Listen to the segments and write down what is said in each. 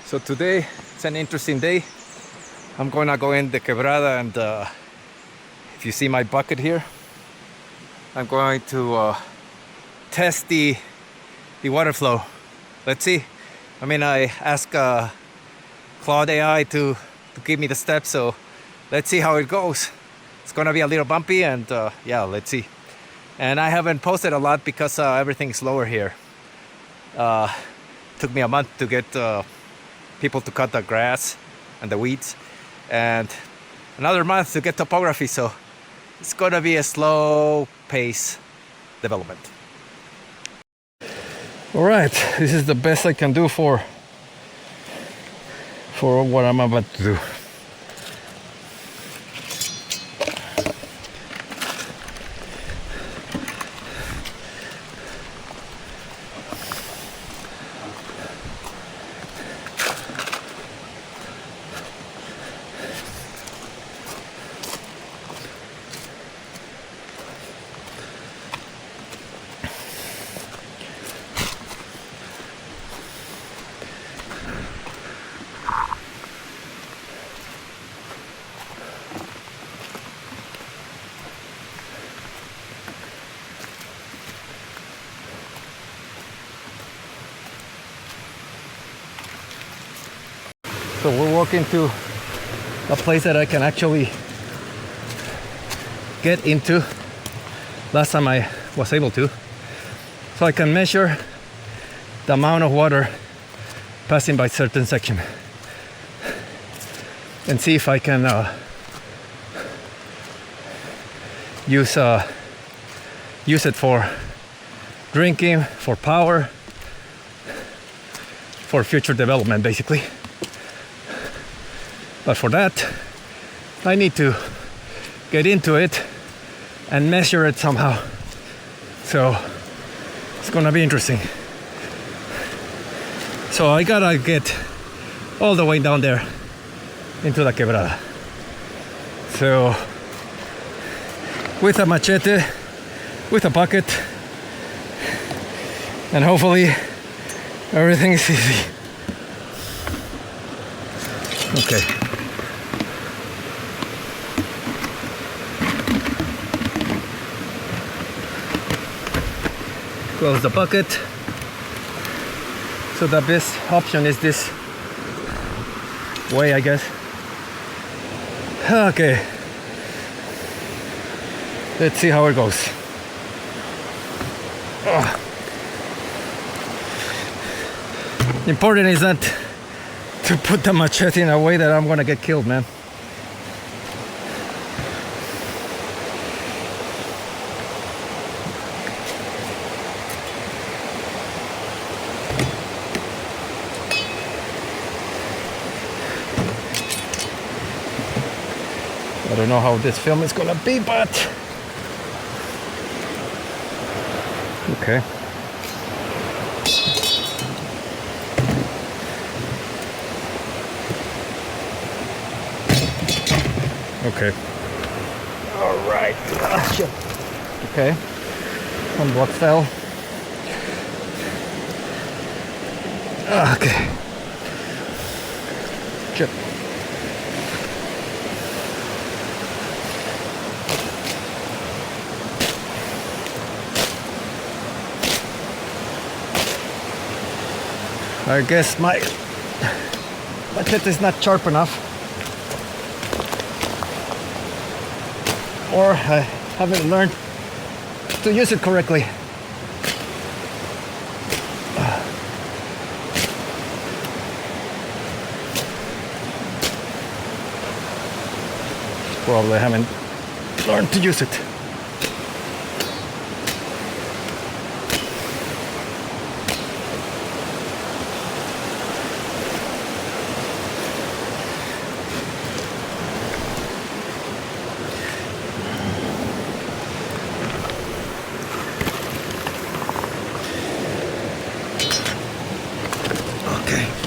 So today it's an interesting day. I'm gonna go in the Quebrada, and if you see my bucket here, I'm going to test the water flow. Let's see. I mean, I asked Claude AI to give me the steps, so let's see how it goes. It's gonna be a little bumpy, and yeah, let's see. And I haven't posted a lot because everything's lower here. Took me a month to get people to cut the grass and the weeds, and another month to get topography, so it's gonna be a slow pace development. All right, this is the best I can do for what I'm about to do. So we're walking to a place that I can actually get into. Last time I was able to. So I can measure the amount of water passing by certain section and see if I can use it for drinking, for power, for future development basically. But for that, I need to get into it and measure it somehow. So it's gonna be interesting. So I gotta get all the way down there into the Quebrada. So with a machete, with a bucket, and hopefully everything is easy. Okay. Close the bucket. So the best option is this way, I guess. Okay. Let's see how it goes. Important is not to put the machete in a way that I'm gonna get killed, man. I don't know how this film is gonna be, but okay. Okay. All right. Okay. One block fell. Okay. Chip. I guess my bucket is not sharp enough, or I haven't learned to use it correctly. Probably haven't learned to use it.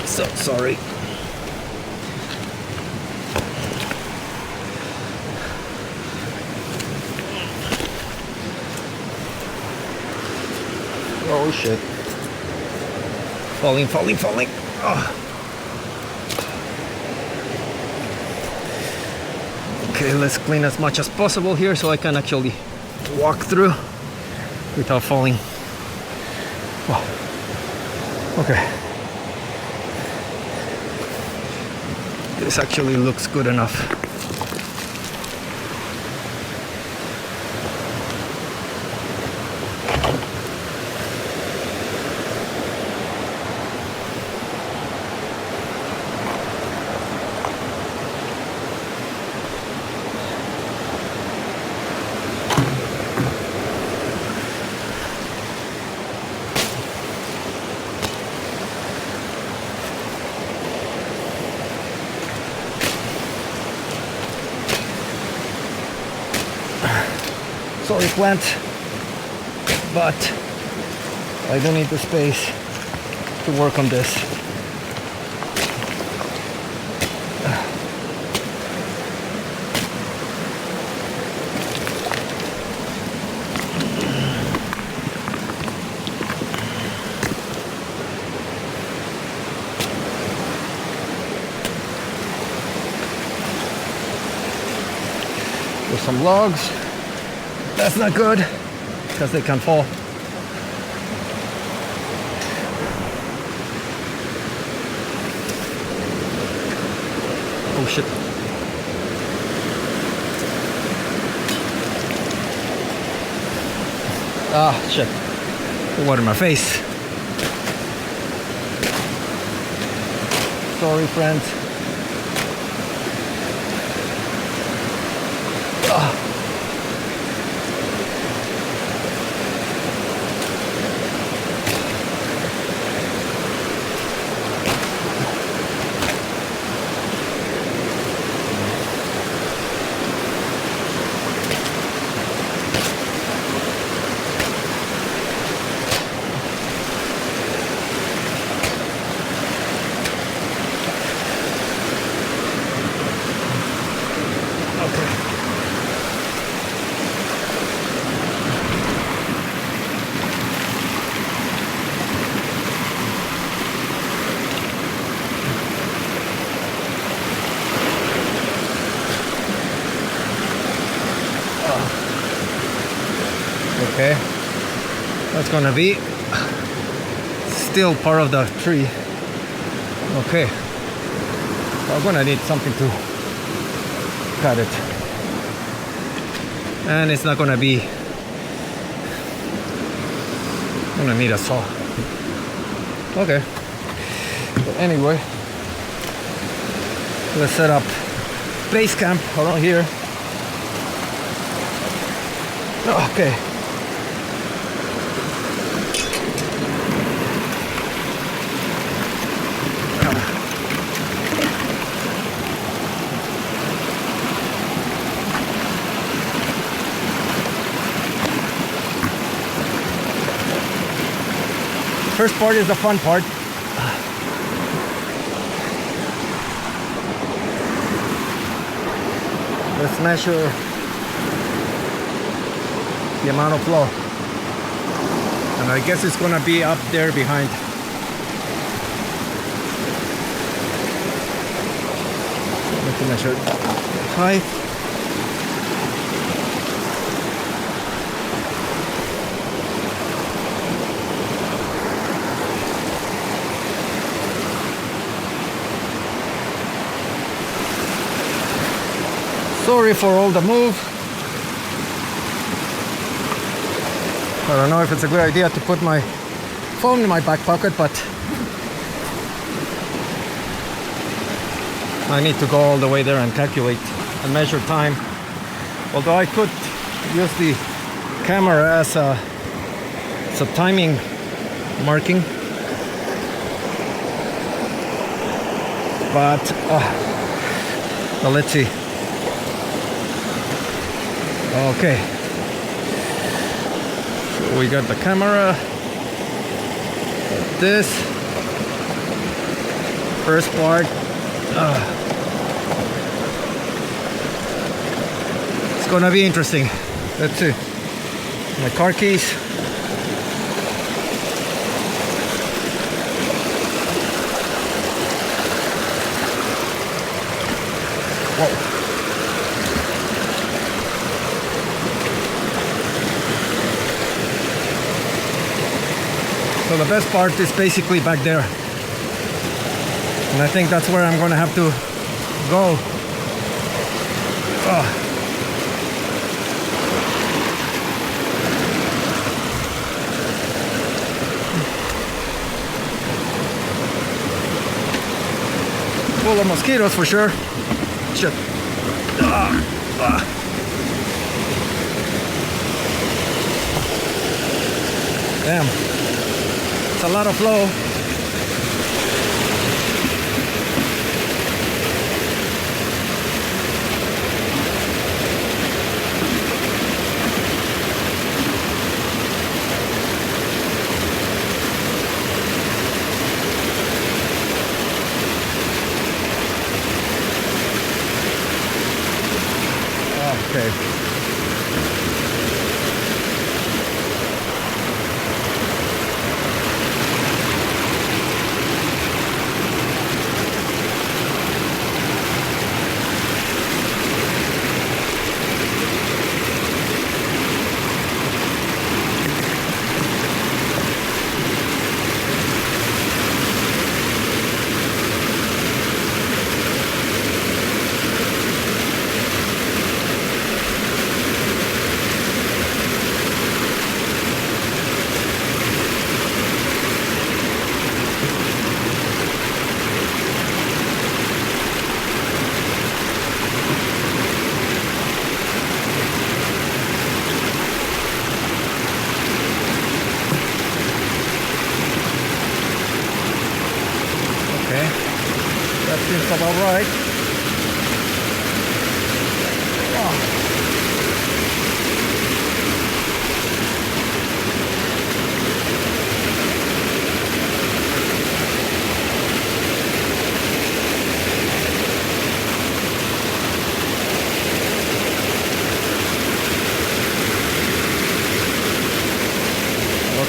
So sorry. Oh shit. Falling, falling, falling. Oh. Okay, let's clean as much as possible here so I can actually walk through without falling. Oh. Okay. This actually looks good enough. Sorry plant, but I don't need the space to work on this. There's some logs. That's not good because they can fall. Oh shit. Ah, shit. Water in my face. Sorry, friends. Ah. Okay, that's gonna be still part of the tree. Okay, so I'm gonna need something to cut it, and it's not gonna be. I'm gonna need a saw. Okay, but anyway, let's set up base camp around here. Okay. First part is the fun part. Let's measure the amount of flow. And I guess it's gonna be up there behind. Let me measure height. Sorry for all the move. I don't know if it's a good idea to put my phone in my back pocket, but I need to go all the way there and calculate and measure time. Although I could use the camera as a timing marking, but well, let's see. Okay, so we got the camera. This first part. It's gonna be interesting. Let's see. My car keys. So the best part is basically back there. And I think that's where I'm gonna have to go. Oh. Full of mosquitoes for sure. Shit. Damn. It's a lot of flow. Okay. That seems about right.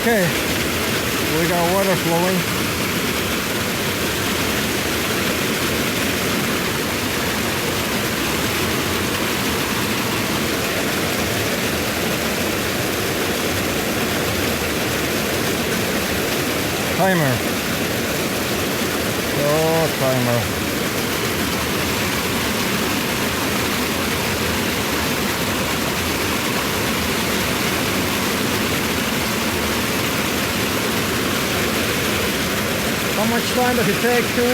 Okay, we got water flowing. Timer. Oh, timer. How much time does it take to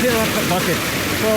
fill up the bucket? So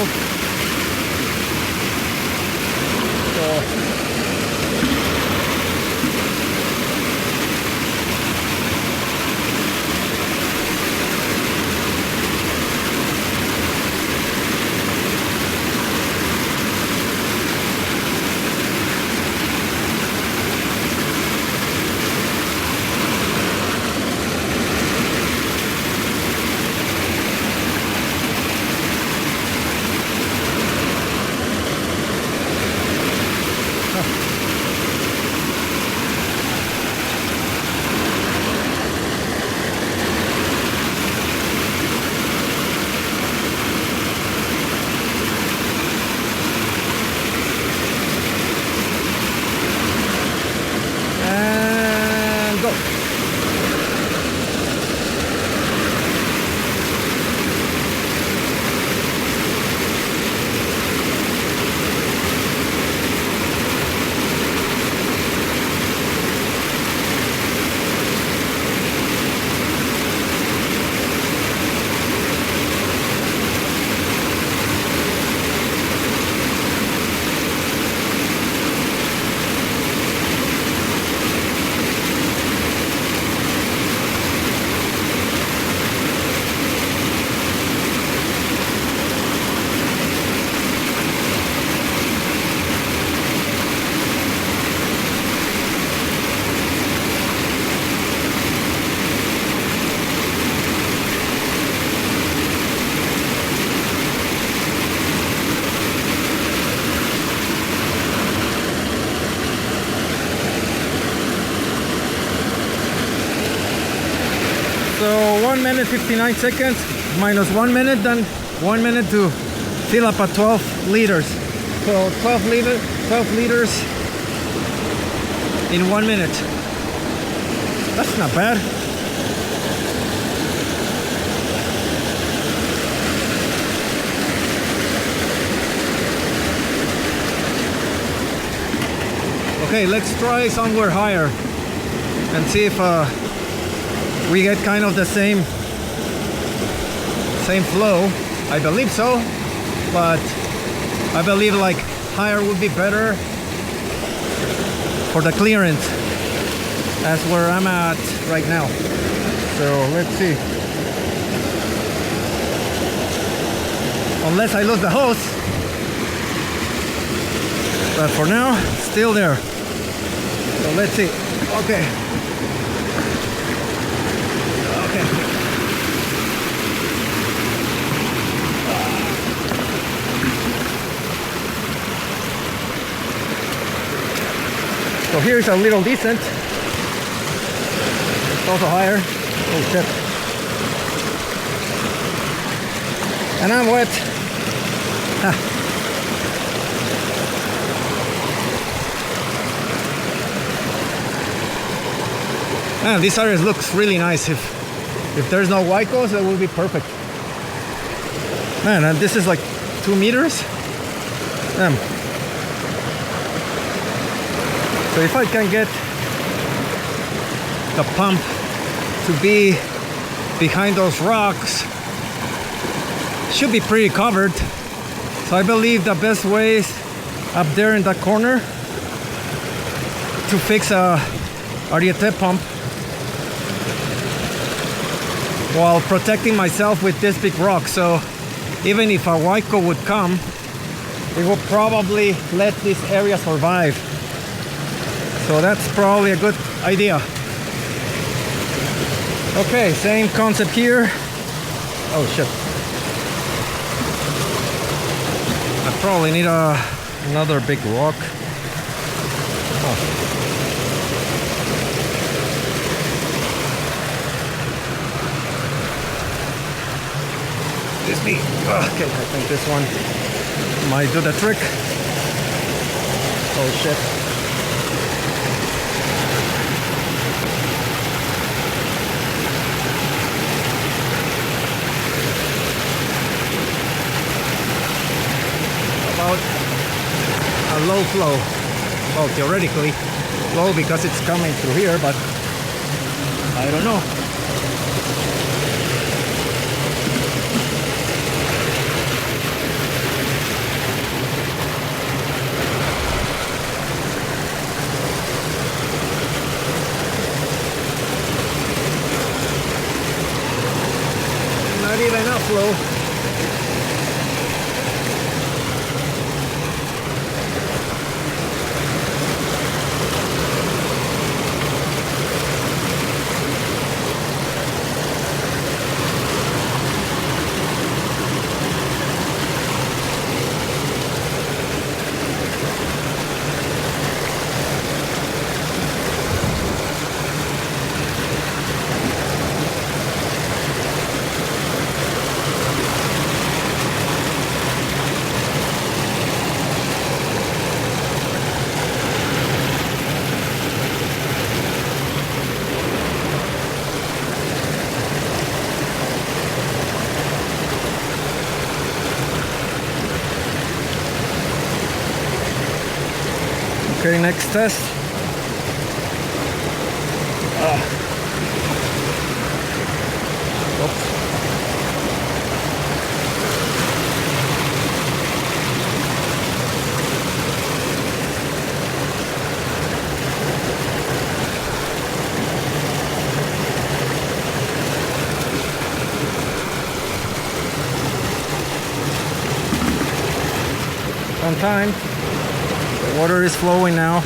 So 1 minute 59 seconds minus 1 minute, then 1 minute to fill up at 12 liters. So 12 liters in 1 minute. That's not bad. Okay, let's try somewhere higher and see if we get kind of the same flow. I believe so, but I believe like higher would be better for the clearance as where I'm at right now. So let's see. Unless I lose the hose, but for now, still there. So let's see. Okay. So here's a little decent. It's also higher. Oh shit. And I'm wet. Man, this area looks really nice. If there's no Waikos, that will be perfect. Man, and this is like 2 meters. Damn. So if I can get the pump to be behind those rocks, should be pretty covered. So I believe the best way is up there in that corner to fix a Ariete pump while protecting myself with this big rock. So even if a Waiko would come, it will probably let this area survive. So that's probably a good idea. Okay, same concept here. Oh shit. I probably need another big rock. Oh. This me. Okay, I think this one might do the trick. Oh shit. About a low flow. Well, theoretically low because it's coming through here, but I don't know. Not even enough flow. Okay, next test. Oops. On time. The water is flowing now.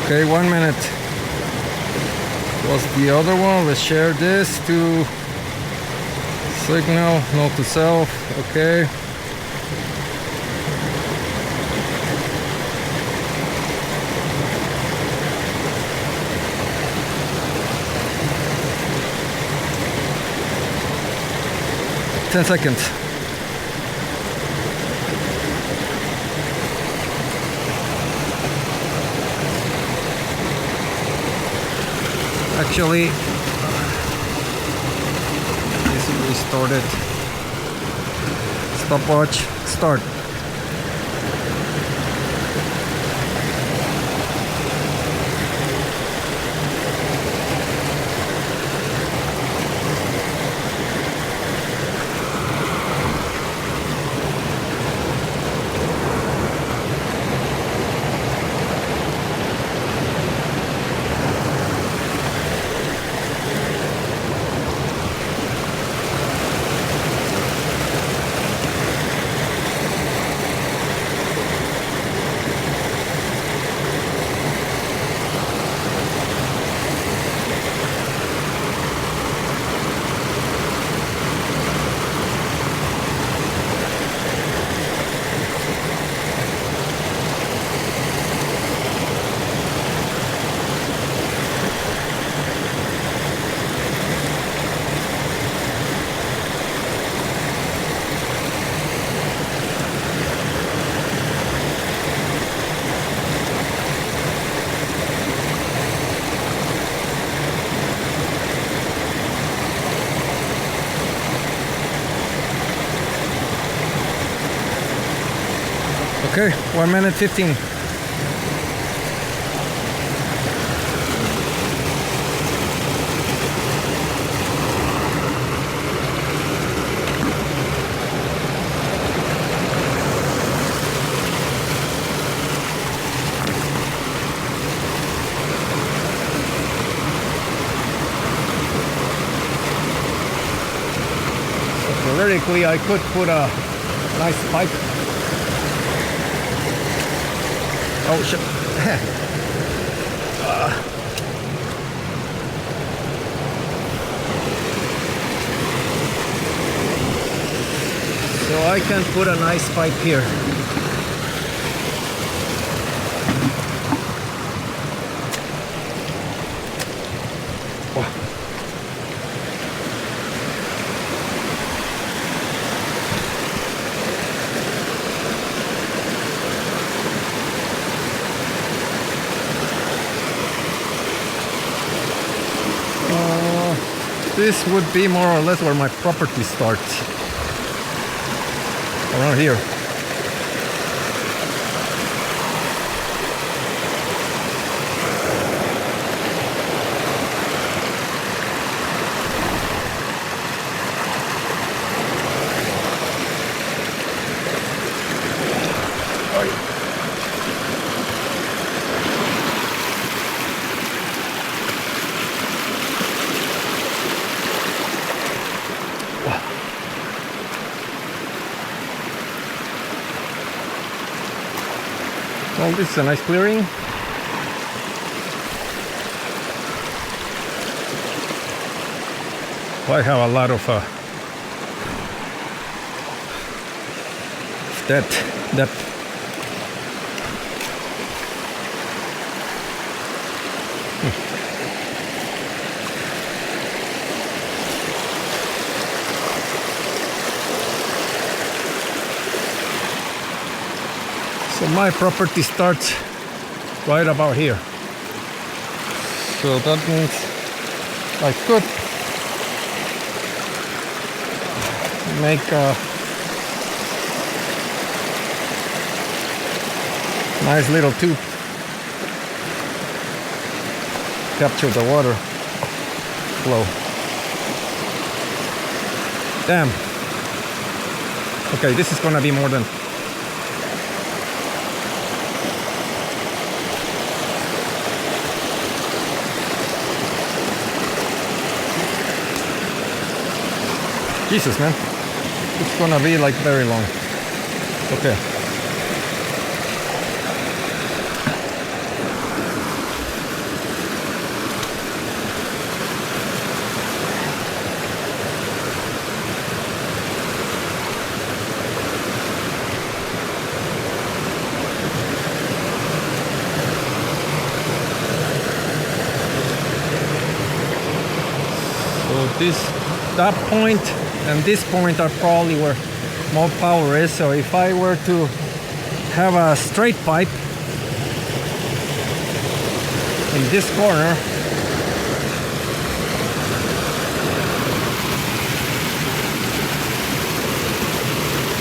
Okay, 1 minute. What's the other one? Let's share this to signal, note to self. Okay. 10 seconds. Actually, this is restarted. Stopwatch, start. Okay, 1 minute 15. So theoretically, I could put a nice pipe. Oh shit. So I can put a nice pipe here. This would be more or less where my property starts. Around here. Well, this is a nice clearing. I have a lot of that So my property starts right about here. So that means I could make a nice little tube, capture the water flow. Damn. Okay, this is gonna be more than Jesus, man. It's gonna be like very long. Okay. So that point and this point are probably where more power is. So if I were to have a straight pipe in this corner,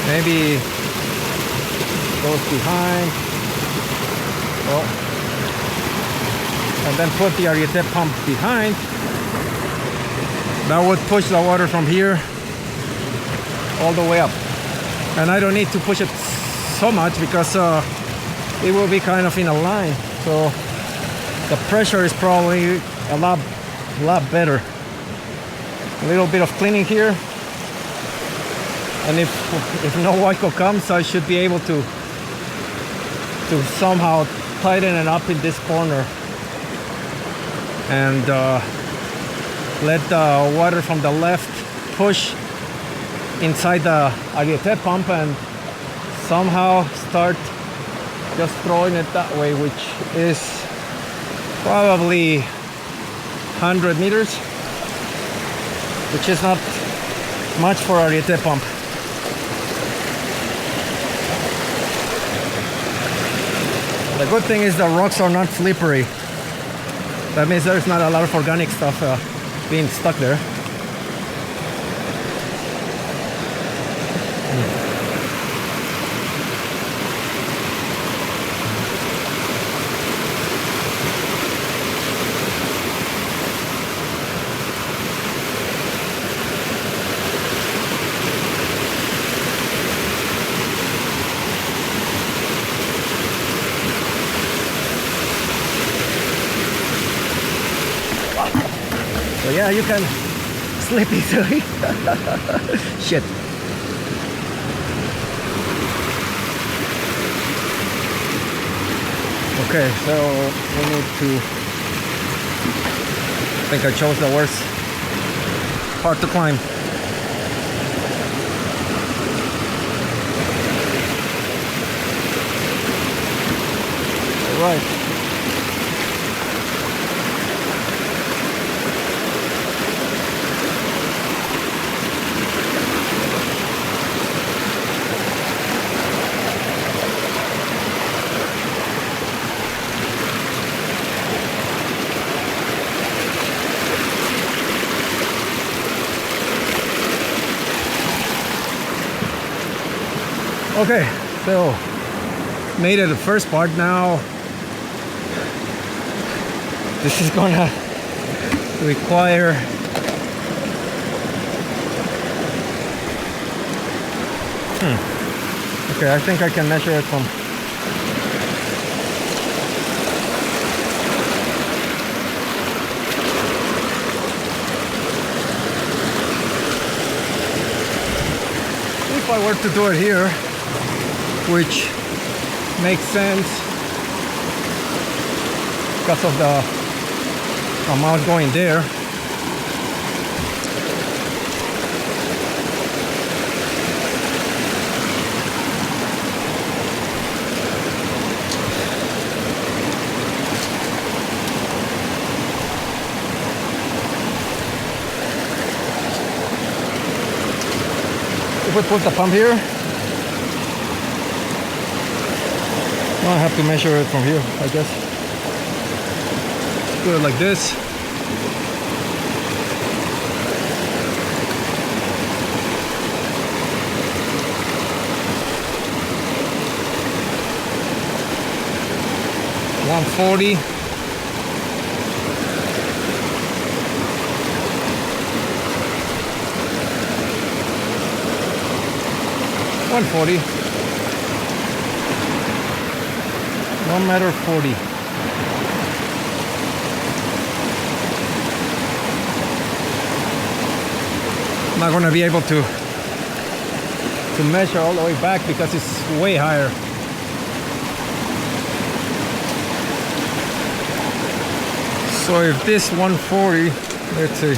maybe goes behind, oh, and then put the ariete pump behind, that would push the water from here all the way up. And I don't need to push it so much because it will be kind of in a line, so the pressure is probably a lot better. A little bit of cleaning here, and if no Waiko comes, I should be able to somehow tighten it up in this corner and let the water from the left push inside the ariete pump and somehow start just throwing it that way, which is probably 100 meters, which is not much for a ariete pump. The good thing is the rocks are not slippery. That means there's not a lot of organic stuff being stuck there. So yeah, you can slip easily. Shit. Okay, so we need to, I think I chose the worst part to climb. All right. Okay, so made it the first part. Now this is gonna require okay, I think I can measure it from if I were to do it here, which makes sense because of the amount going there. If we put the pump here, I have to measure it from here, I guess. Put it like this. $140. $140. $1.40. I'm not gonna be able to measure all the way back because it's way higher. So if this 140, let's see,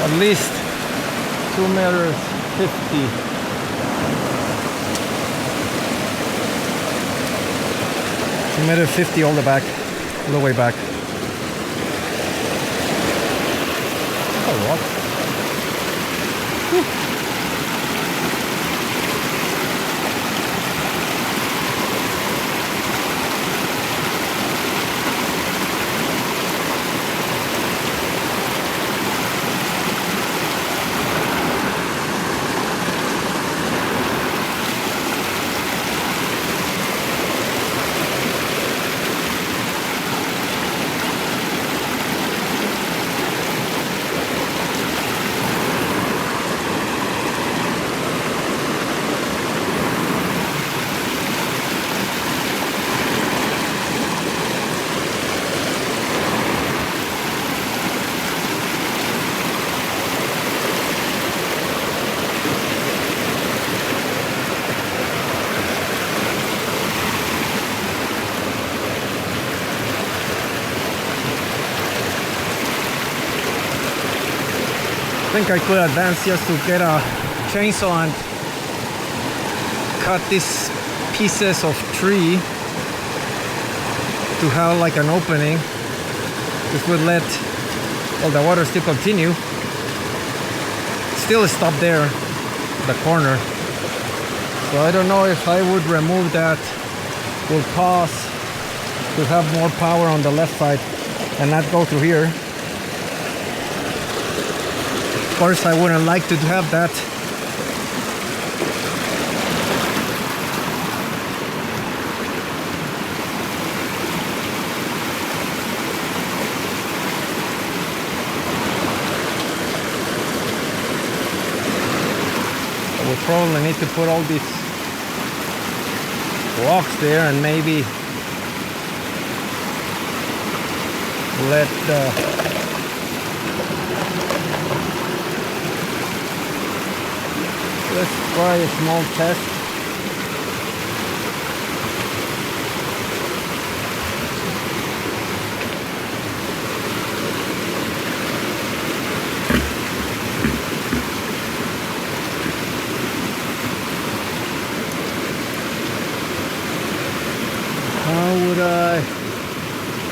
at least 2 meters 50. $2.50 all the way back. Oh, what? I think I could advance just to get a chainsaw and cut these pieces of tree to have like an opening. This would let the water still continue. Still stop there, the corner. So I don't know if I would remove that, will cause to have more power on the left side and not go through here. Of course, I wouldn't like to have that. I would probably need to put all these rocks there and maybe let the let's try a small test. How would I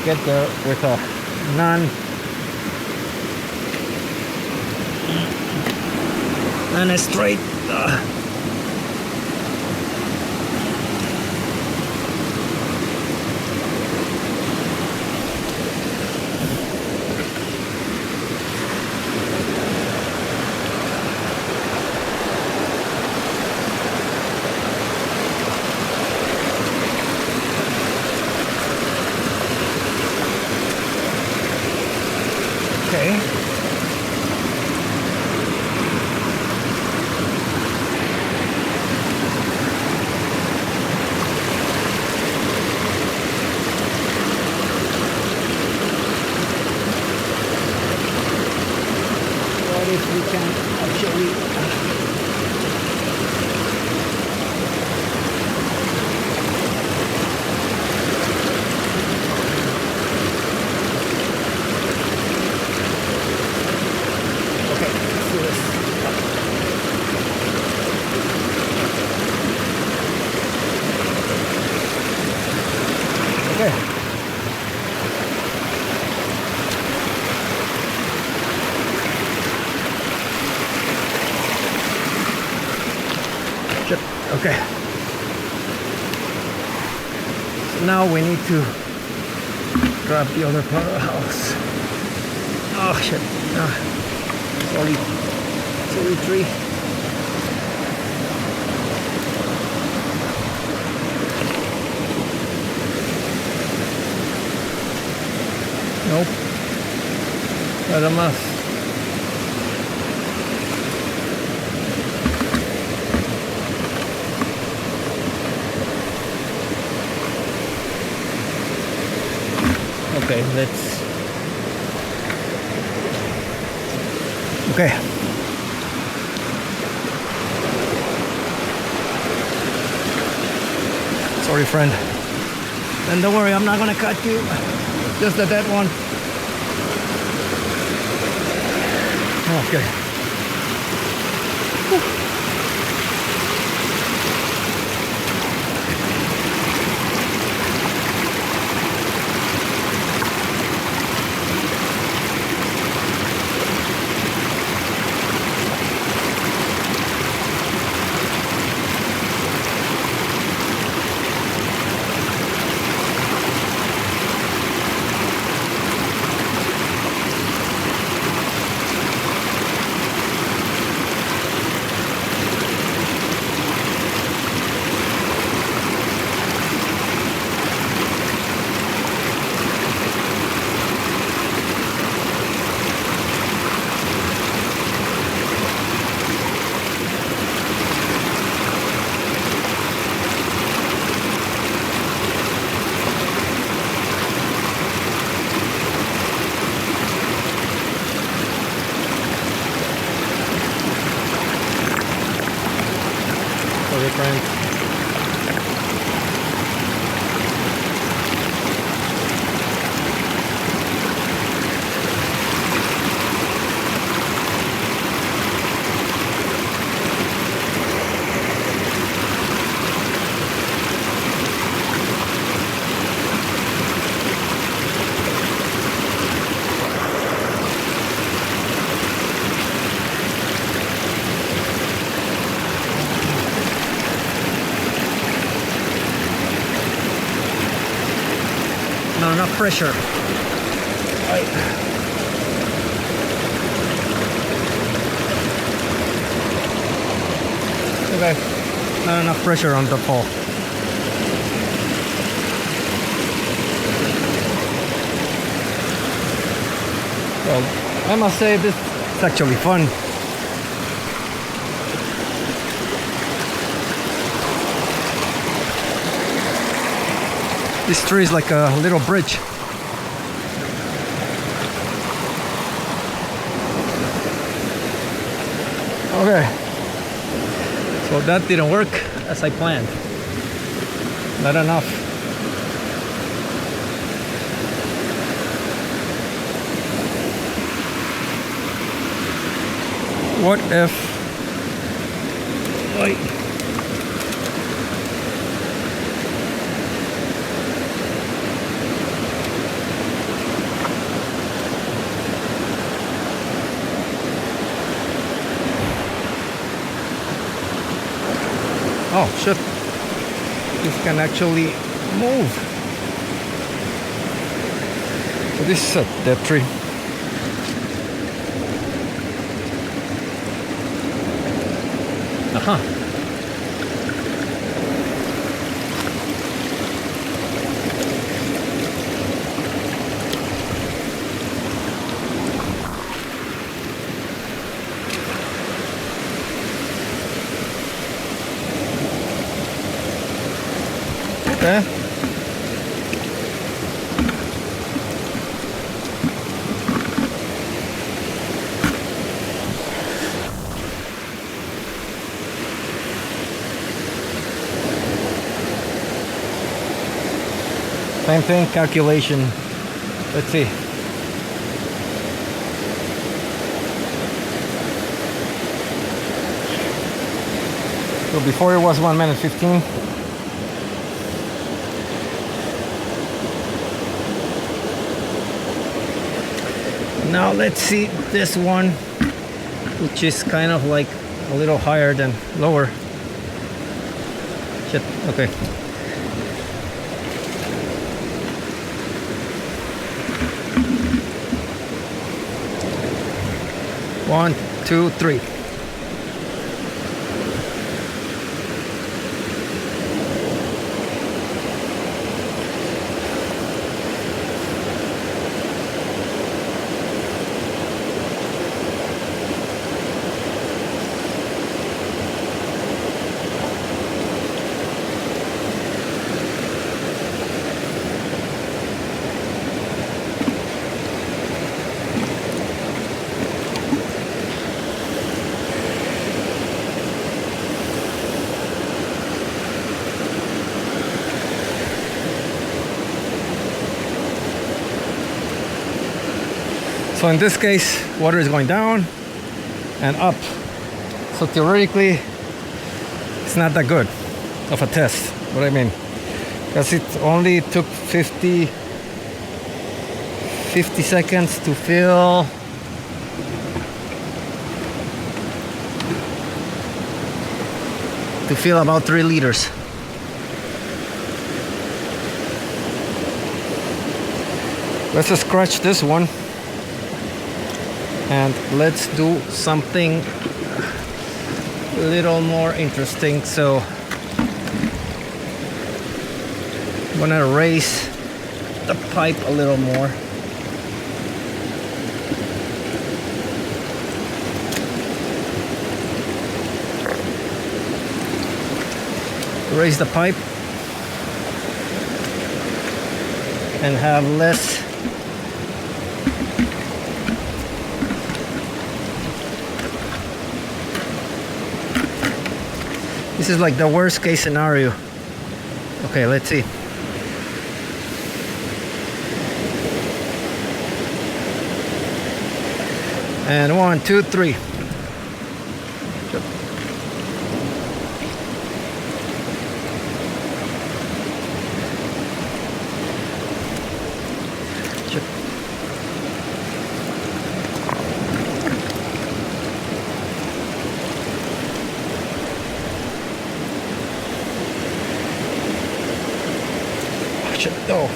get there with a non-straight okay. What if we can actually okay. So now we need to grab the other part of the house. Oh shit. Sorry tree. Nope. Nada más. Okay, let's. Okay. Sorry, friend. And don't worry, I'm not gonna cut you. Just the dead one. Okay. Whew. Not enough pressure. Okay, not enough pressure on the pole. Well, I must say this is actually fun. This tree is like a little bridge. Okay, so that didn't work as I planned. Not enough. What if oh shit, this can actually move. So this is a dead tree. Aha. Okay. Same thing, calculation. Let's see. So before it was 1 minute 15. Now let's see this one, which is kind of like a little higher than lower. Shit, okay. One, two, three. So in this case, water is going down and up. So theoretically, it's not that good of a test. What I mean, because it only took 50 seconds to fill about 3 liters. Let's just scratch this one. And let's do something a little more interesting. So I'm gonna raise the pipe a little more. Raise the pipe and have less This is like the worst case scenario. Okay, let's see. And 1, 2, 3. Oh.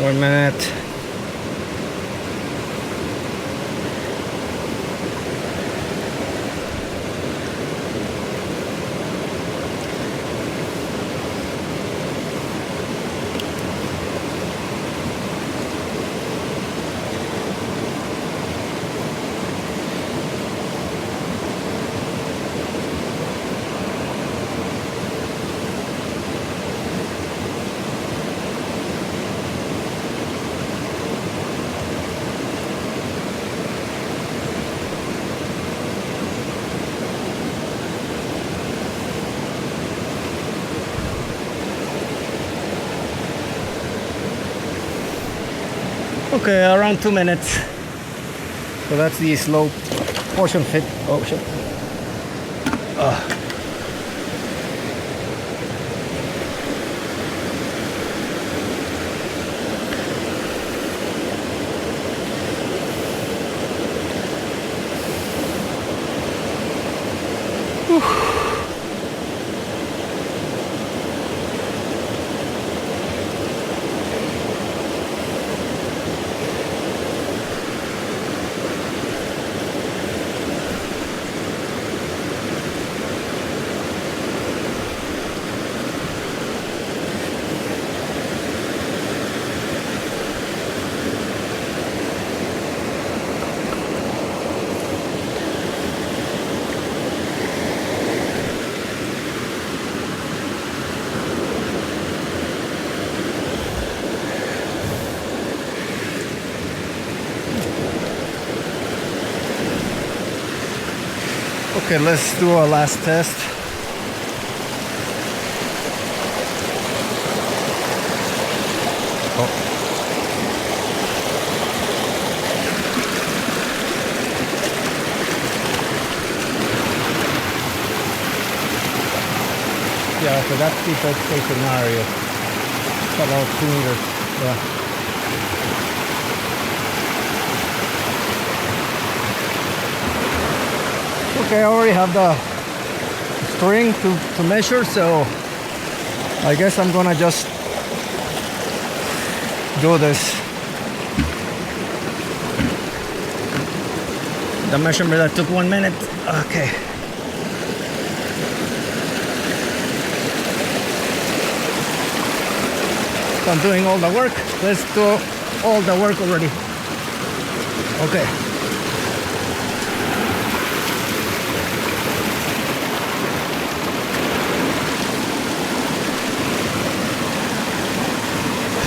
1 minute. Okay, around 2 minutes. So that's the slow portion fit. Oh shit. Okay, let's do our last test. Oh. Yeah, so that's the best case scenario. It's about 2 meters. Yeah. Okay, I already have the string to measure, so I guess I'm gonna just do this. The measurement that took 1 minute. Okay. So I'm doing all the work. Let's do all the work already. Okay.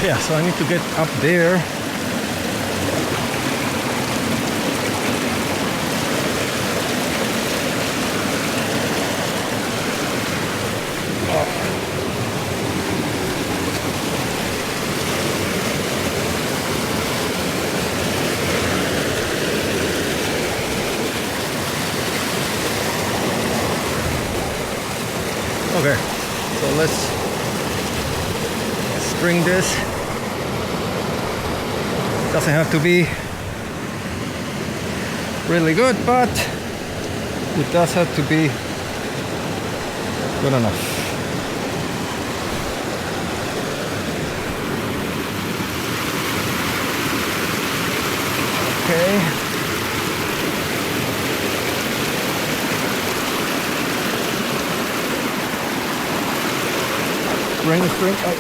Yeah, so I need to get up there. Okay, so let's string this. Doesn't have to be really good, but it does have to be good enough. Okay. String. Oh.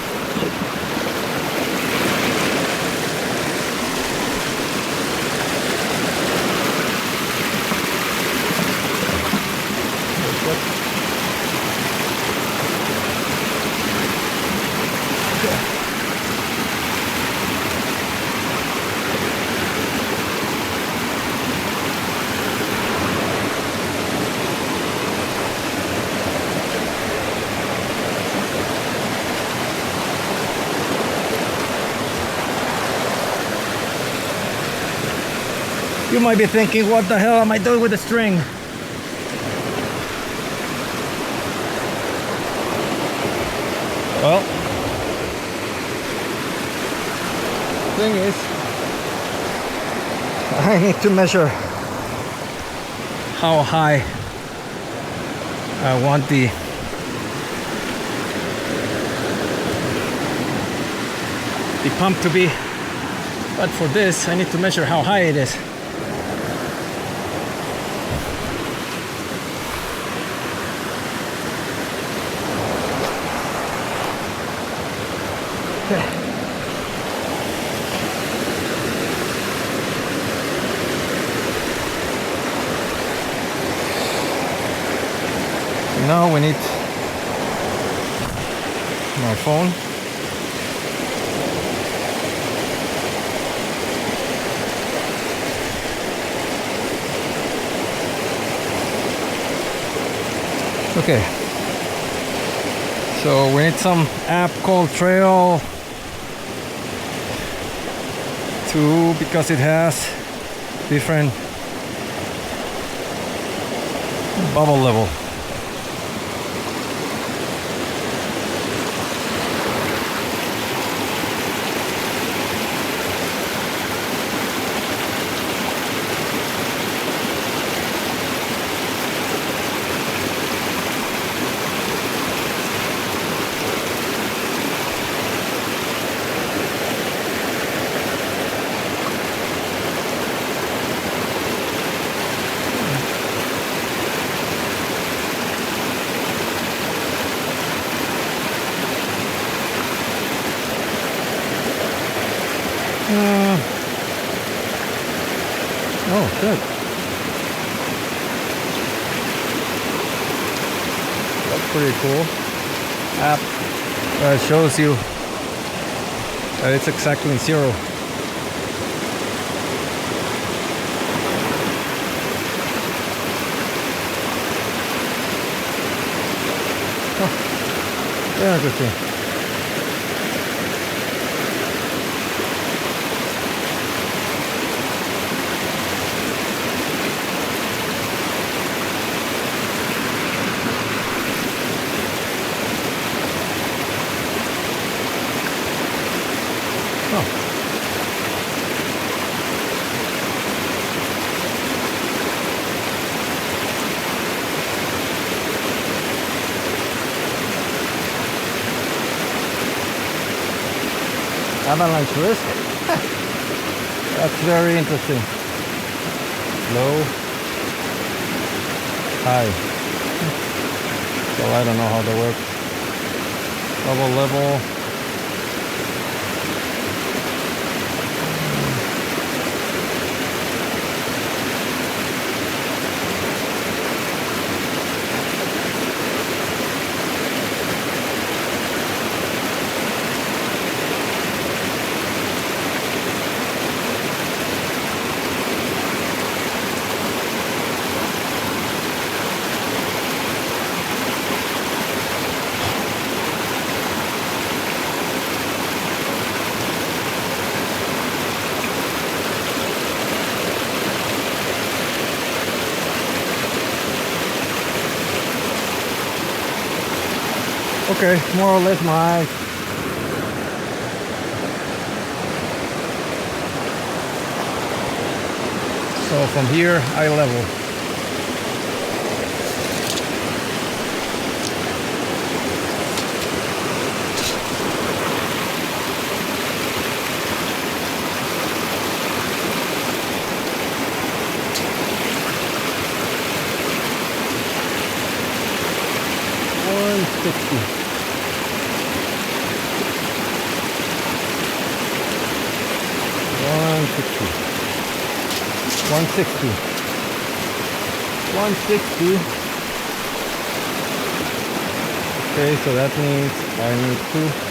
You might be thinking, what the hell am I doing with the string? Well, thing is, I need to measure how high I want the the pump to be. But for this, I need to measure how high it is. Okay. Now we need my phone. Okay, so we need some app called Trail 2 because it has different bubble level. Oh, good. That's pretty cool. App shows you that it's exactly 0. Oh, very interesting. Avalanche risk. That's very interesting. Low, high. So I don't know how that works. Double level. Okay, more or less my eyes. So from here, eye level. $160. 160. 160. Okay, so that means I need 2.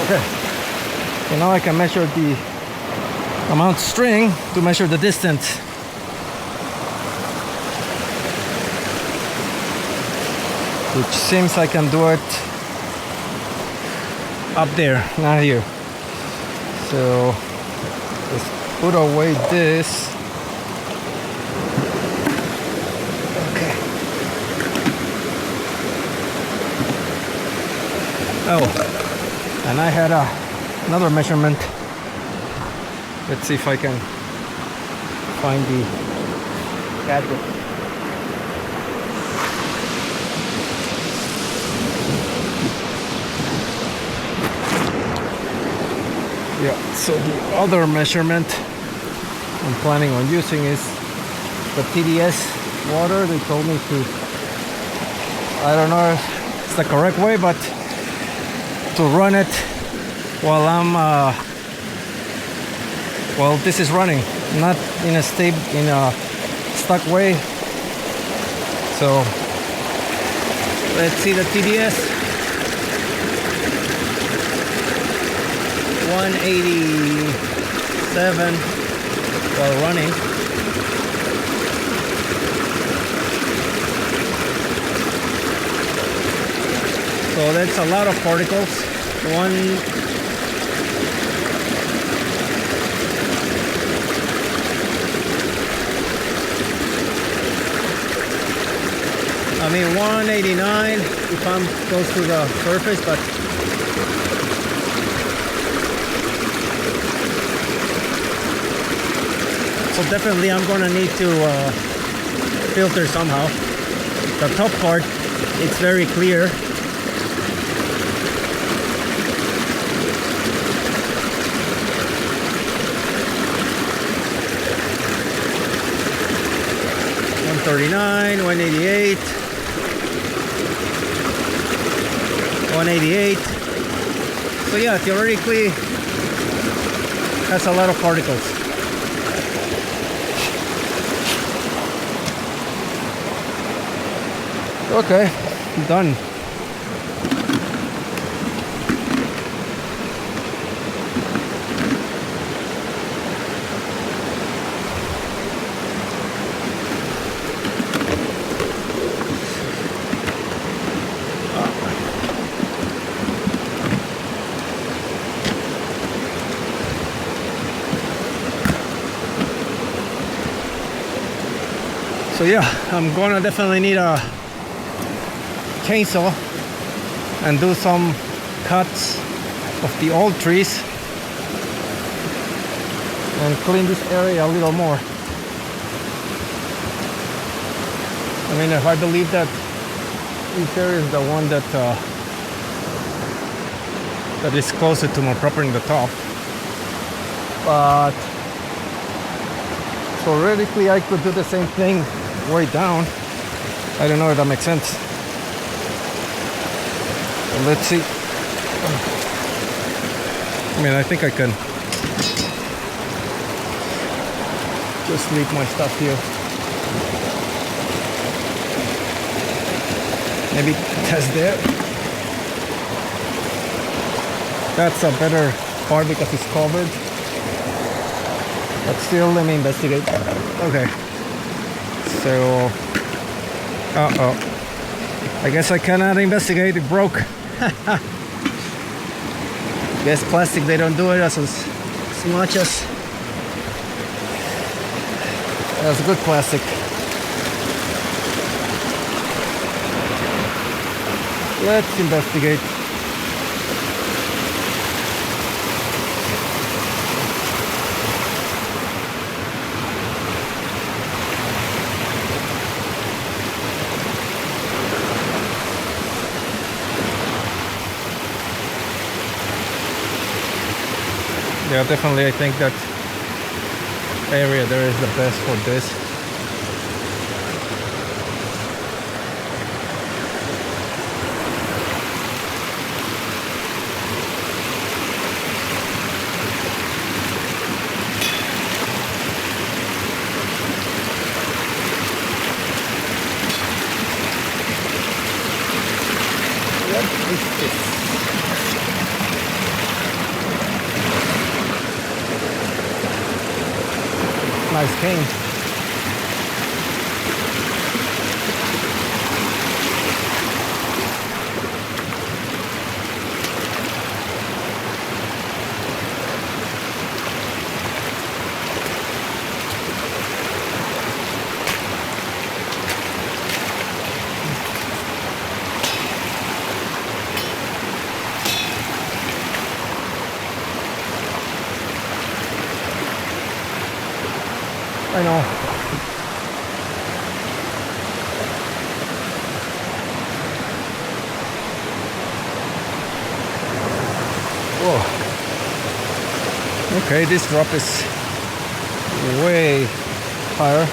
Okay, so now I can measure the amount of string to measure the distance. Which seems I can do it up there, not here. So let's put away this. Okay. Oh, And I had another measurement. Let's see if I can find the gadget. Yeah, so the other measurement I'm planning on using is the TDS water. They told me to, I don't know if it's the correct way, but to run it while I'm while this is running, not in a stuck way. So let's see the TDS. 187 while running. So that's a lot of particles. I mean 189 if I'm close to the surface, but so definitely I'm gonna need to filter somehow. The top part, it's very clear. $139, $188, $188. So yeah, theoretically, that's a lot of particles. Okay, done. So yeah, I'm gonna definitely need a chainsaw and do some cuts of the old trees and clean this area a little more. I mean, if I believe that this area is the one that that is closer to my property in the top, but theoretically I could do the same thing way down. I don't know if that makes sense. Let's see. I mean, I think I can just leave my stuff here. Maybe test there. That's a better part because it's covered. But still, let me investigate. Okay. So, I guess I cannot investigate. It broke. Guess plastic, they don't do it as much as good plastic. Let's investigate. Yeah, definitely I think that area there is the best for this. What is this? Nice cane. I know. Whoa. Okay, this drop is way higher.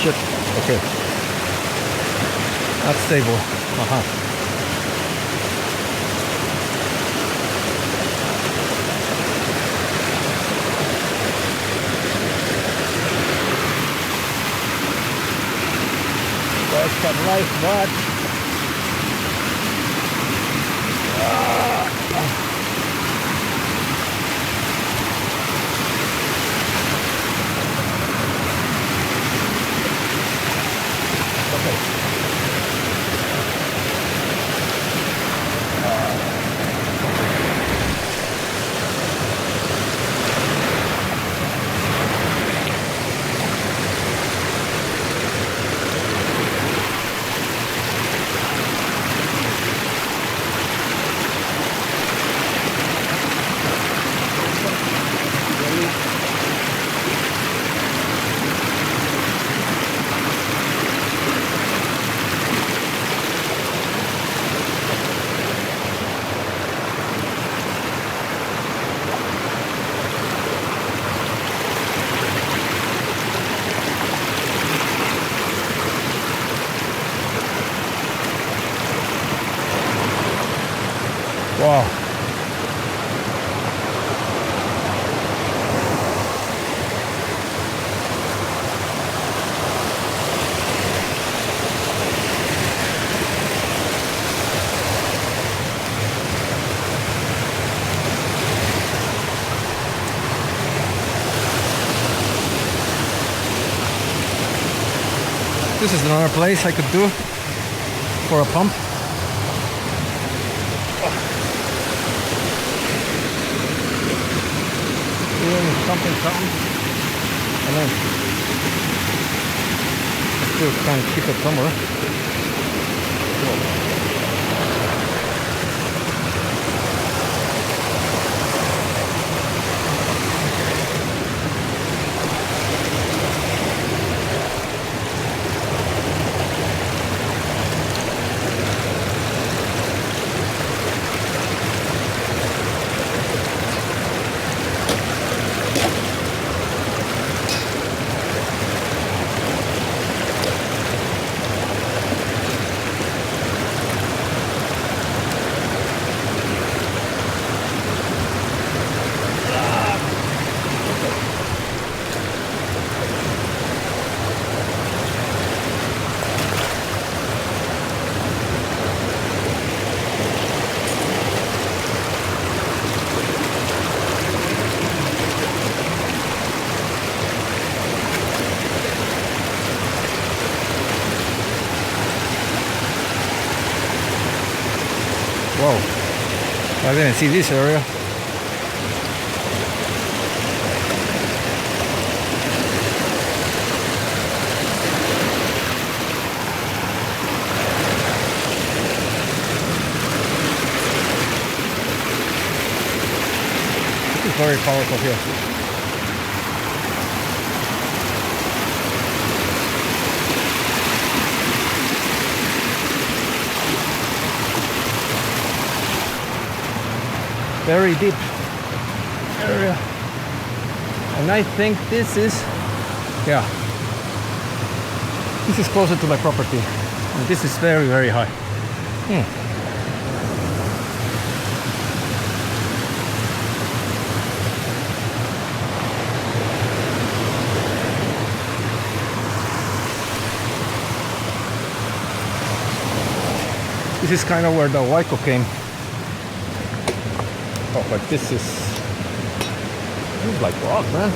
Shit. Okay. Not stable. That's some life, but wow. This is another place I could do for a pump. Something, and then still can't keep it somewhere. Whoa, I didn't see this area. This is very powerful here. Very deep area, and I think this is, yeah, this is closer to my property, and this is very, very high. This is kind of where the Waiko came. Oh, but this is like rock, man.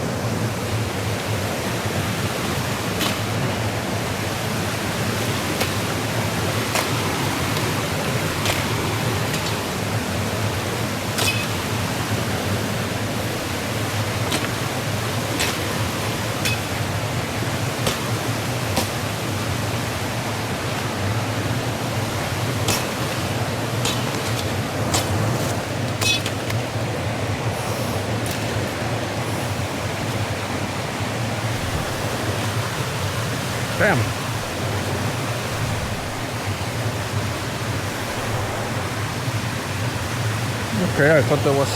Damn. Okay, I thought that was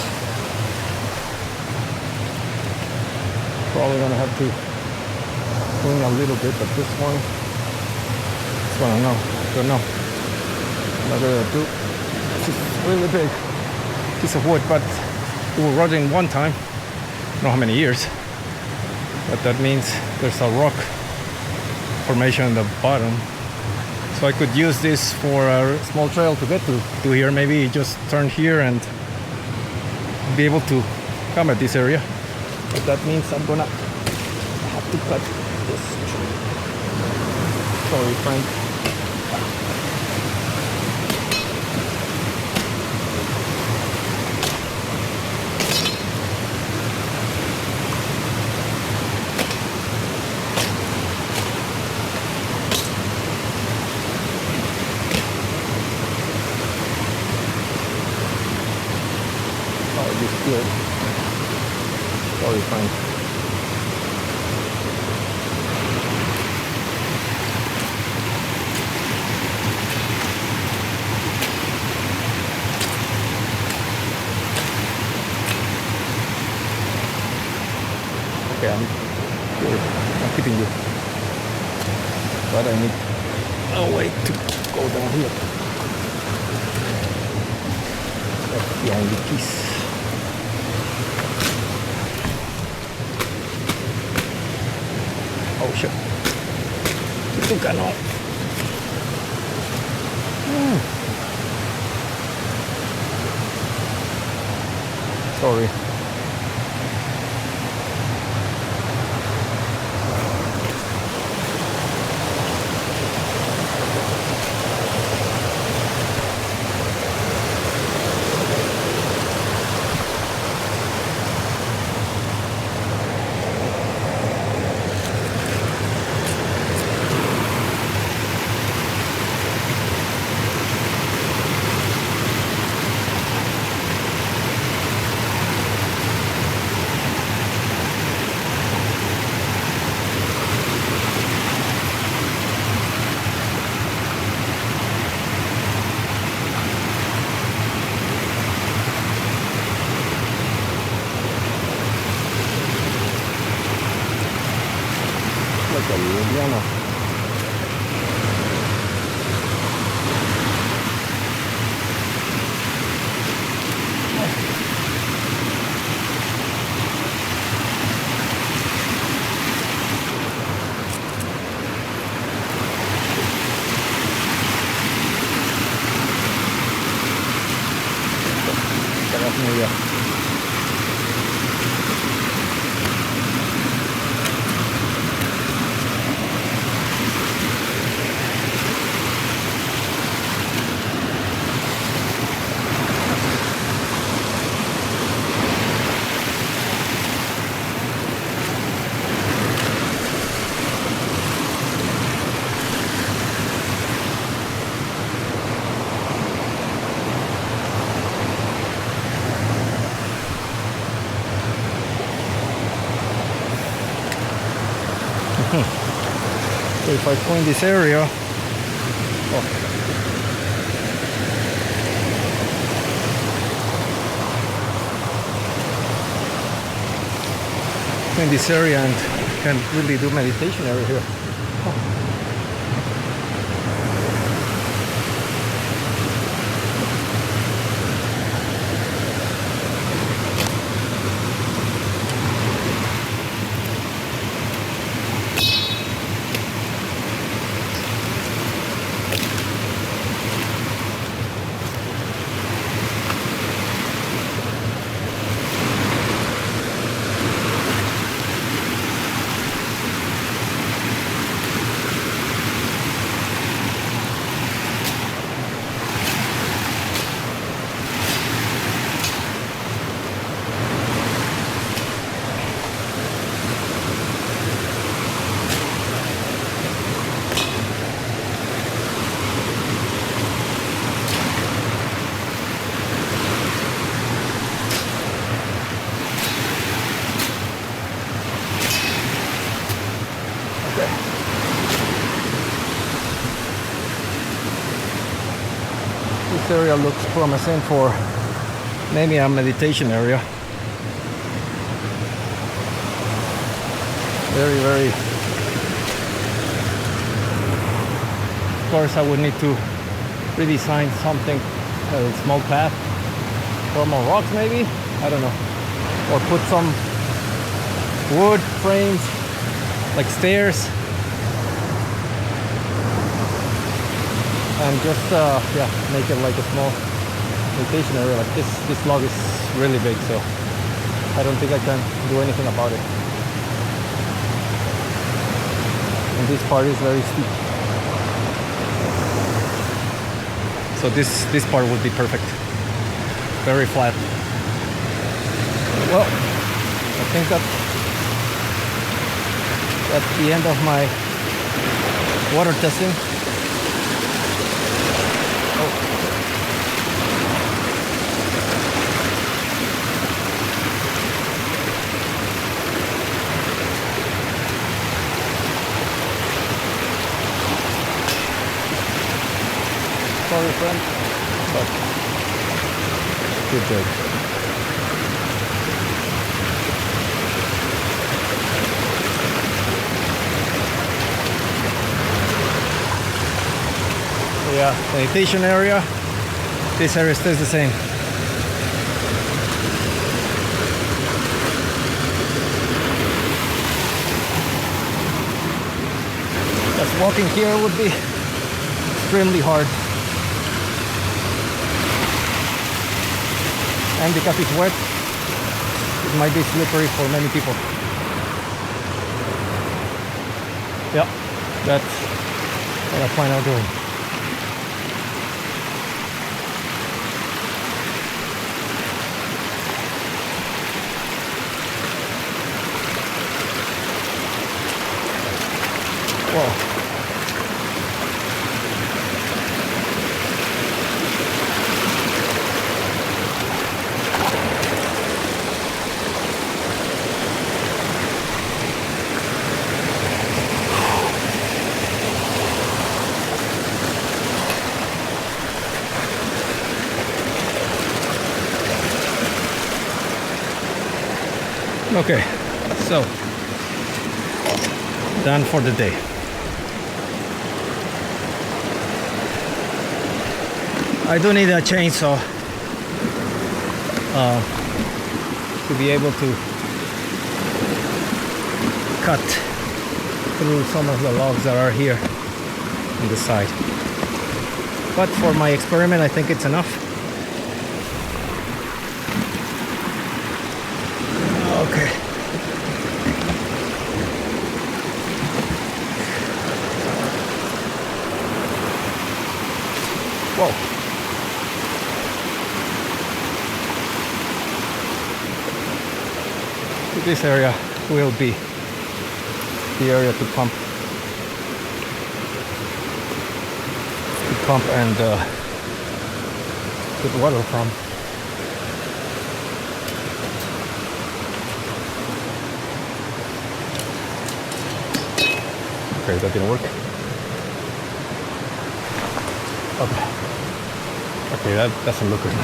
probably gonna have to clean a little bit, but this one, I don't know. I'm not gonna do. This is really big piece of wood, but it will rot in one time. I don't know how many years, but that means there's a rock formation in the bottom. So I could use this for a small trail to get to here. Maybe just turn here and be able to come at this area. But that means I'm gonna have to cut this tree. Sorry, friend. Good. Sorry, fine. Okay, I'm good. I'm keeping you. But I need a way to go down here. That's the only piece. Oh shit. Itu kan oh. Sorry. Indiana. So if I clean this area, clean this area and can really do meditation area here. This area looks promising for maybe a meditation area. Very, very. Of course, I would need to redesign something, a small path, or more rocks maybe, I don't know, or put some wood frames like stairs, and just yeah, make it like a small meditation area. Like this log is really big, so I don't think I can do anything about it. And this part is very steep, so this part would be perfect, very flat. Well, I think that's the end of my water testing. Sorry, friend, but good job. Yeah, meditation area. This area stays the same. Just walking here would be extremely hard. And because it's wet, it might be slippery for many people. Yeah, that's what I plan on doing. Whoa. Okay, so done for the day. I do need a chainsaw to be able to cut through some of the logs that are here on the side. But for my experiment, I think it's enough. Okay. Whoa. This area will be the area to pump and get water from. Okay, that didn't work. Okay, that doesn't look good.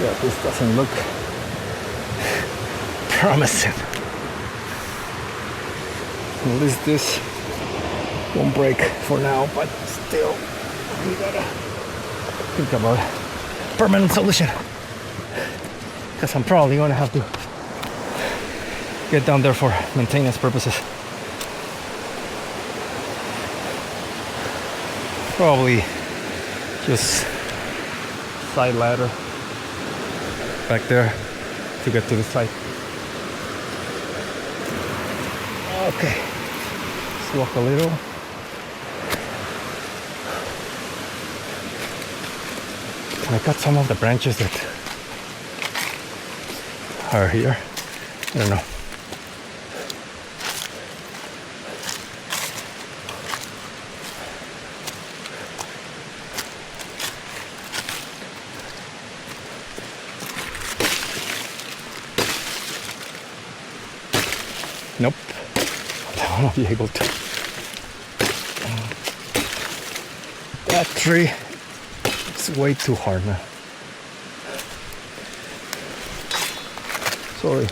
Yeah, this doesn't look promising. At least this won't break for now, but still, we gotta think about a permanent solution. Because I'm probably gonna have to get down there for maintenance purposes. Probably just side ladder back there to get to the site. Okay, let's walk a little. I cut some of the branches that are here. I don't know. Nope. I won't be able to. That tree is way too hard now. Sorry.